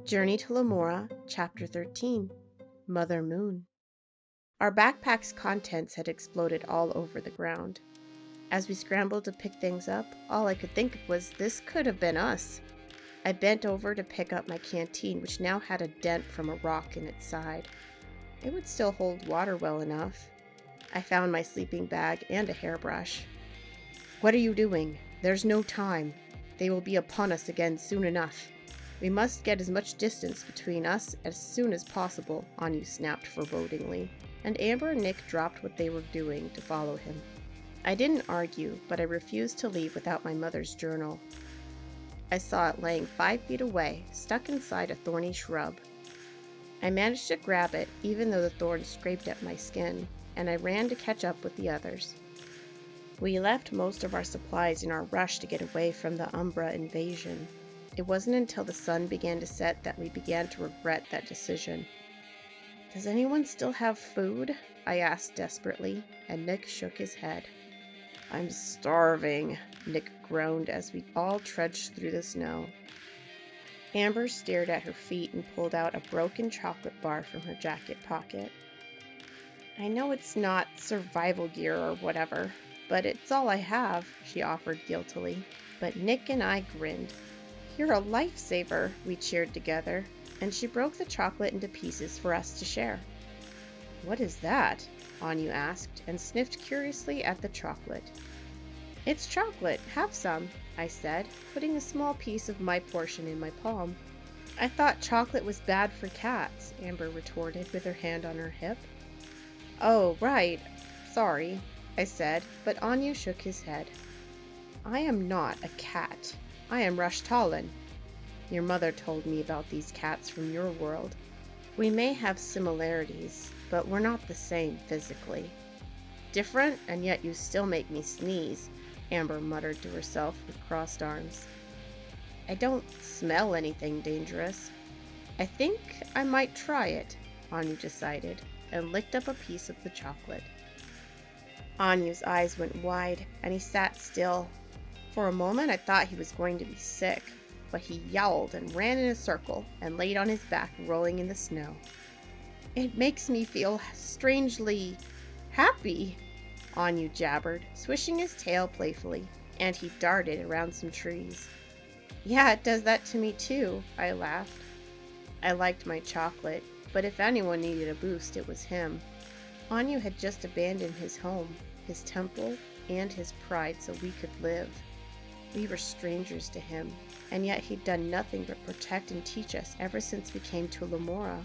Journey to Lemora, Chapter 13, Mother Moon. Our backpack's contents had exploded all over the ground. As we scrambled to pick things up, all I could think of was this could have been us. I bent over to pick up my canteen, which now had a dent from a rock in its side. It would still hold water well enough. I found my sleeping bag and a hairbrush. "What are you doing? There's no time. They will be upon us again soon enough. We must get as much distance between us as soon as possible," Anyu snapped forebodingly, and Amber and Nick dropped what they were doing to follow him. I didn't argue, but I refused to leave without my mother's journal. I saw it laying 5 feet away, stuck inside a thorny shrub. I managed to grab it, even though the thorns scraped at my skin, and I ran to catch up with the others. We left most of our supplies in our rush to get away from the Umbra invasion. It wasn't until the sun began to set that we began to regret that decision. "Does anyone still have food?" I asked desperately, and Nick shook his head. "I'm starving," Nick groaned as we all trudged through the snow. Amber stared at her feet and pulled out a broken chocolate bar from her jacket pocket. "I know it's not survival gear or whatever, but it's all I have," she offered guiltily. But Nick and I grinned. "You're a lifesaver," we cheered together, and she broke the chocolate into pieces for us to share. "What is that?" Anyu asked, and sniffed curiously at the chocolate. "It's chocolate. Have some," I said, putting a small piece of my portion in my palm. "I thought chocolate was bad for cats," Amber retorted with her hand on her hip. "Oh, right. Sorry," I said, but Anyu shook his head. "I am not a cat. I am Rushtalon. Your mother told me about these cats from your world. We may have similarities, but we're not the same physically." "Different, and yet you still make me sneeze," Amber muttered to herself with crossed arms. "I don't smell anything dangerous." "I think I might try it," Anyu decided, and licked up a piece of the chocolate. Anyu's eyes went wide, and he sat still. For a moment I thought he was going to be sick, but he yowled and ran in a circle and laid on his back, rolling in the snow. "It makes me feel strangely happy," Anyu jabbered, swishing his tail playfully, and he darted around some trees. "Yeah, it does that to me too," I laughed. I liked my chocolate, but if anyone needed a boost, it was him. Anyu had just abandoned his home, his temple, and his pride so we could live. We were strangers to him, and yet he'd done nothing but protect and teach us ever since we came to Lemora.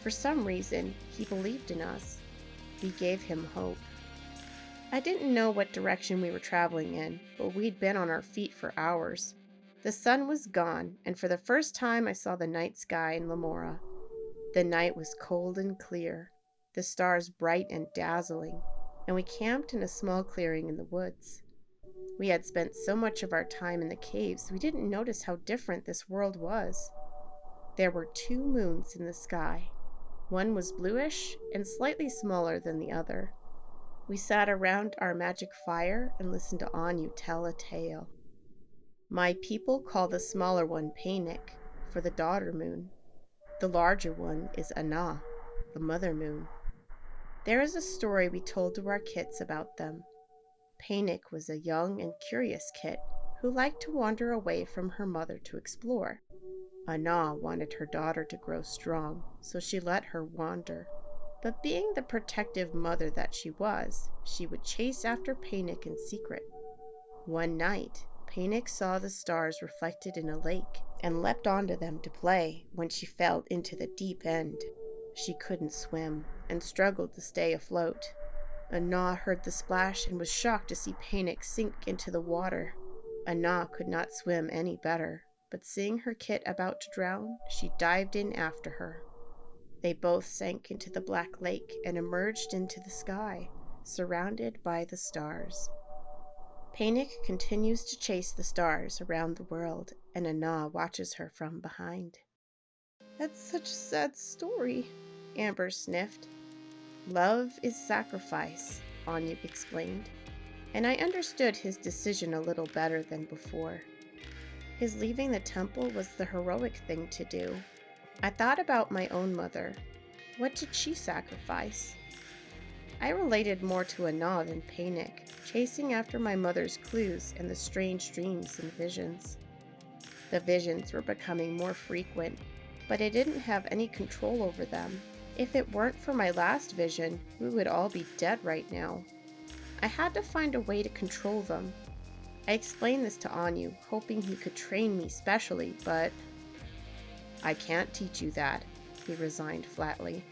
For some reason, he believed in us. We gave him hope. I didn't know what direction we were traveling in, but we'd been on our feet for hours. The sun was gone, and for the first time I saw the night sky in Lemora. The night was cold and clear, the stars bright and dazzling, and we camped in a small clearing in the woods. We had spent so much of our time in the caves we didn't notice how different this world was. There were 2 moons in the sky. One was bluish and slightly smaller than the other. We sat around our magic fire and listened to Anyu tell a tale. "My people call the smaller one Panic, for the daughter moon. The larger one is Ana, the mother moon. There is a story we told to our kits about them. Panic was a young and curious kit who liked to wander away from her mother to explore. Ana wanted her daughter to grow strong, so she let her wander. But being the protective mother that she was, she would chase after Panic in secret. One night, Panic saw the stars reflected in a lake and leapt onto them to play when she fell into the deep end. She couldn't swim and struggled to stay afloat. Ana heard the splash and was shocked to see Panic sink into the water. Ana could not swim any better, but seeing her kit about to drown, she dived in after her. They both sank into the black lake and emerged into the sky, surrounded by the stars. Panic continues to chase the stars around the world, and Ana watches her from behind." "That's such a sad story," Amber sniffed. "Love is sacrifice," Anyu explained, and I understood his decision a little better than before. His leaving the temple was the heroic thing to do. I thought about my own mother. What did she sacrifice? I related more to Anna than Panic, chasing after my mother's clues and the strange dreams and visions. The visions were becoming more frequent, but I didn't have any control over them. If it weren't for my last vision, we would all be dead right now. I had to find a way to control them. I explained this to Anyu, hoping he could train me specially, but I can't teach you that, he resigned flatly.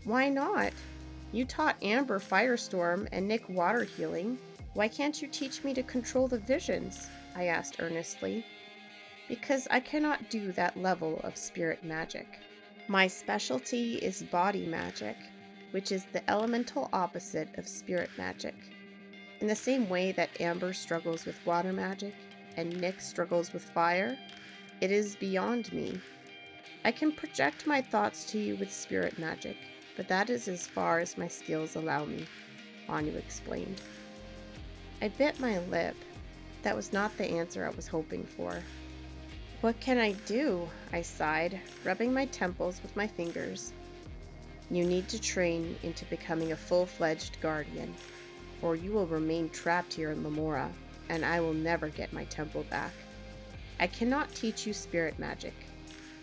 Why not? You taught Amber Firestorm and Nick Water Healing. Why can't you teach me to control the visions? I asked earnestly. Because I cannot do that level of spirit magic. My specialty is body magic, which is the elemental opposite of spirit magic. In the same way that Amber struggles with water magic and Nick struggles with fire, it is beyond me. I can project my thoughts to you with spirit magic, but that is as far as my skills allow me, Anyu explained. I bit my lip. That was not the answer I was hoping for. What can I do? I sighed, rubbing my temples with my fingers. You need to train into becoming a full-fledged guardian, or you will remain trapped here in Lemora, and I will never get my temple back. I cannot teach you spirit magic,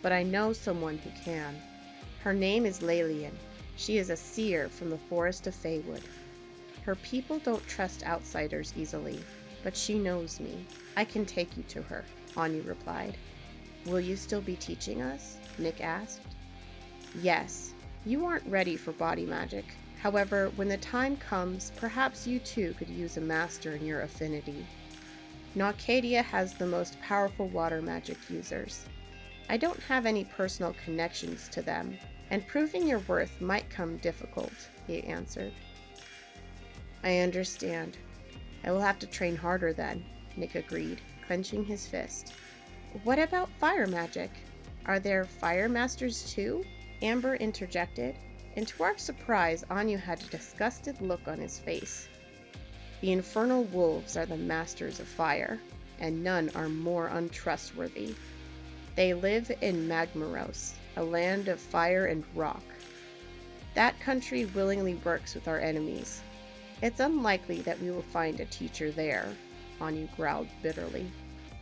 but I know someone who can. Her name is Lelian. She is a seer from the forest of Feywood. Her people don't trust outsiders easily, but she knows me. I can take you to her, Anyu replied. Will you still be teaching us? Nick asked. Yes. You aren't ready for body magic. However, when the time comes, perhaps you too could use a master in your affinity. Naucadia has the most powerful water magic users. I don't have any personal connections to them, and proving your worth might come difficult, he answered. I understand. I will have to train harder then, Nick agreed, clenching his fist. What about fire magic? Are there fire masters too? Amber interjected, and to our surprise, Anyu had a disgusted look on his face. The infernal wolves are the masters of fire, and none are more untrustworthy. They live in Magmaros, a land of fire and rock. That country willingly works with our enemies. It's unlikely that we will find a teacher there, Anyu growled bitterly.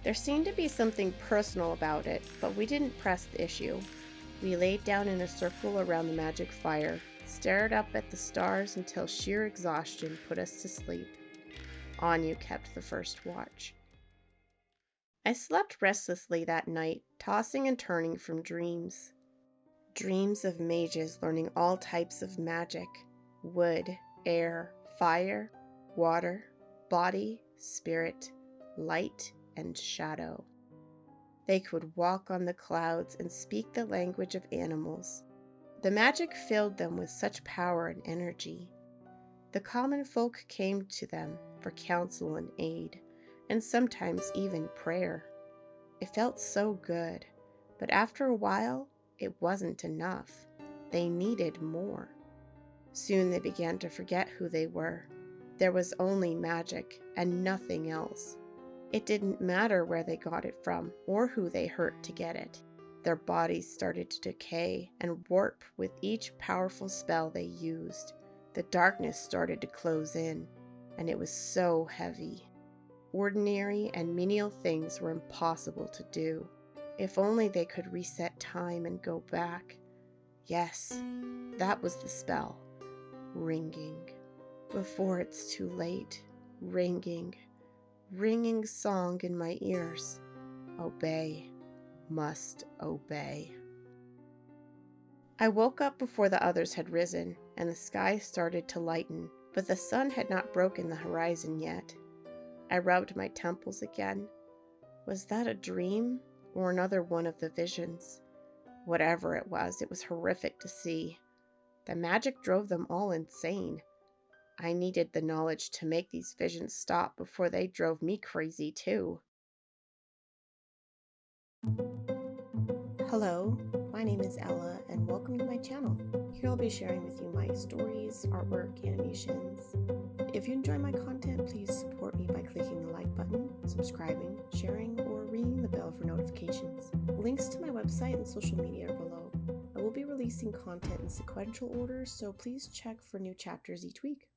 There seemed to be something personal about it, but we didn't press the issue. We laid down in a circle around the magic fire, stared up at the stars until sheer exhaustion put us to sleep. Anyu kept the first watch. I slept restlessly that night, tossing and turning from dreams. Dreams of mages learning all types of magic: wood, air, fire, water, body, spirit, light, and shadow. They could walk on the clouds and speak the language of animals. The magic filled them with such power and energy. The common folk came to them for counsel and aid, and sometimes even prayer. It felt so good, but after a while, it wasn't enough. They needed more. Soon they began to forget who they were. There was only magic and nothing else. It didn't matter where they got it from or who they hurt to get it. Their bodies started to decay and warp with each powerful spell they used. The darkness started to close in, and it was so heavy. Ordinary and menial things were impossible to do. If only they could reset time and go back. Yes, that was the spell. Ringing. Before it's too late. Ringing. Ringing song in my ears. Obey. Must obey. I woke up before the others had risen, and the sky started to lighten, but the sun had not broken the horizon yet. I rubbed my temples again. Was that a dream, or another one of the visions? Whatever it was horrific to see. The magic drove them all insane. I needed the knowledge to make these visions stop before they drove me crazy too. Hello, my name is Ella, and welcome to my channel. Here I'll be sharing with you my stories, artwork, animations. If you enjoy my content, please support me by clicking the like button, subscribing, sharing, or for notifications. Links to my website and social media are below. I will be releasing content in sequential order, so please check for new chapters each week.